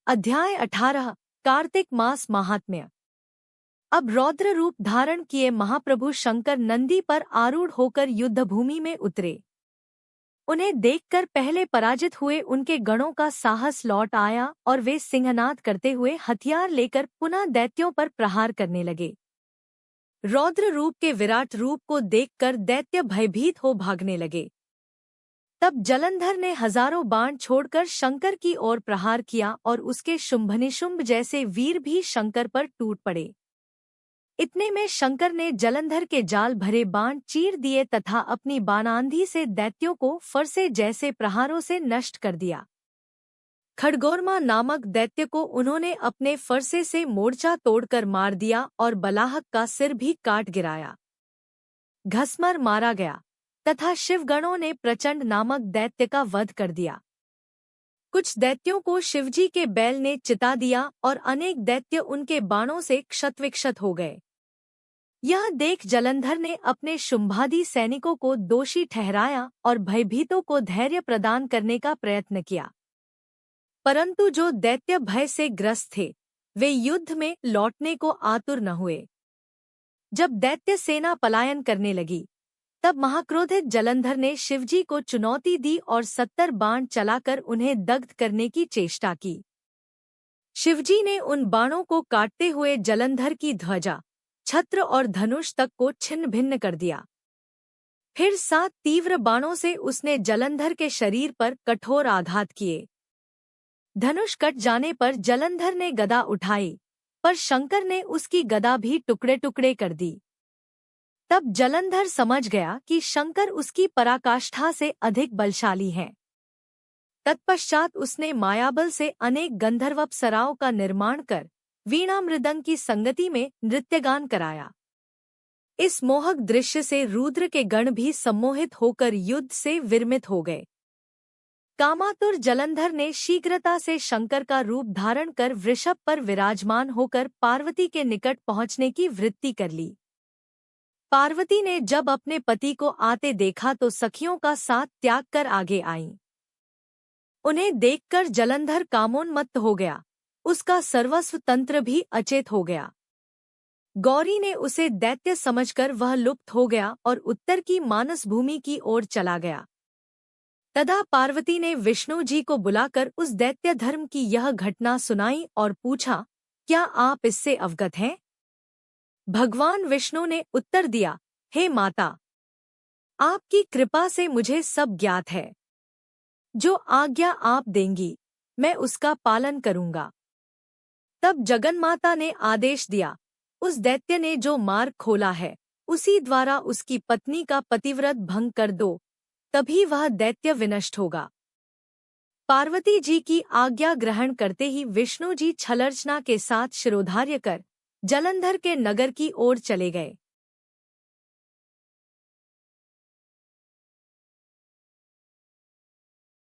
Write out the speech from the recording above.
अध्याय 18 कार्तिक मास महात्म्य। अब रौद्र रूप धारण किए महाप्रभु शंकर नंदी पर आरूढ़ होकर युद्धभूमि में उतरे। उन्हें देखकर पहले पराजित हुए उनके गणों का साहस लौट आया और वे सिंहनाद करते हुए हथियार लेकर पुनः दैत्यों पर प्रहार करने लगे। रौद्र रूप के विराट रूप को देखकर दैत्य भयभीत हो भागने लगे। तब जलंधर ने हजारों बाण छोड़कर शंकर की ओर प्रहार किया और उसके शुंभनिशुंभ जैसे वीर भी शंकर पर टूट पड़े। इतने में शंकर ने जलंधर के जाल भरे बाण चीर दिए तथा अपनी बाणांधी से दैत्यों को फरसे जैसे प्रहारों से नष्ट कर दिया। खड़गोरमा नामक दैत्य को उन्होंने अपने फरसे से मोर्चा तोड़कर मार दिया और बलाहक का सिर भी काट गिराया। घसमर मारा गया तथा शिवगणों ने प्रचंड नामक दैत्य का वध कर दिया। कुछ दैत्यों को शिवजी के बैल ने चिता दिया और अनेक दैत्य उनके बाणों से क्षतविक्षत हो गए। यह देख जलंधर ने अपने शुंभादि सैनिकों को दोषी ठहराया और भयभीतों को धैर्य प्रदान करने का प्रयत्न किया, परंतु जो दैत्य भय से ग्रस्त थे वे युद्ध में लौटने को आतुर न हुए। जब दैत्य सेना पलायन करने लगी तब महाक्रोधित जलंधर ने शिवजी को चुनौती दी और 70 बाण चलाकर उन्हें दग्ध करने की चेष्टा की। शिवजी ने उन बाणों को काटते हुए जलंधर की ध्वजा, छत्र और धनुष तक को छिन्न भिन्न कर दिया। फिर 7 तीव्र बाणों से उसने जलंधर के शरीर पर कठोर आघात किए। धनुष कट जाने पर जलंधर ने गदा उठाई, पर शंकर ने उसकी गदा भी टुकड़े टुकड़े कर दी। तब जलंधर समझ गया कि शंकर उसकी पराकाष्ठा से अधिक बलशाली हैं। तत्पश्चात उसने मायाबल से अनेक गंधर्वअप्सराओं का निर्माण कर वीणा मृदंग की संगति में नृत्यगान कराया। इस मोहक दृश्य से रुद्र के गण भी सम्मोहित होकर युद्ध से विरमित हो गए। कामातुर जलंधर ने शीघ्रता से शंकर का रूप धारण कर वृषभ पर विराजमान होकर पार्वती के निकट पहुंचने की वृत्ति कर ली। पार्वती ने जब अपने पति को आते देखा तो सखियों का साथ त्याग कर आगे आईं। उन्हें देखकर जलंधर कामोन्मत्त हो गया, उसका सर्वस्व तंत्र भी अचेत हो गया। गौरी ने उसे दैत्य समझकर वह लुप्त हो गया और उत्तर की मानस भूमि की ओर चला गया। तदा पार्वती ने विष्णु जी को बुलाकर उस दैत्य धर्म की यह घटना सुनाई और पूछा, क्या आप इससे अवगत हैं? भगवान विष्णु ने उत्तर दिया, हे माता, आपकी कृपा से मुझे सब ज्ञात है। जो आज्ञा आप देंगी मैं उसका पालन करूंगा। तब जगन्माता ने आदेश दिया, उस दैत्य ने जो मार्ग खोला है उसी द्वारा उसकी पत्नी का पतिव्रत भंग कर दो, तभी वह दैत्य विनष्ट होगा। पार्वती जी की आज्ञा ग्रहण करते ही विष्णु जी छलर्चना के साथ शिरोधार्य कर जलंधर के नगर की ओर चले गए।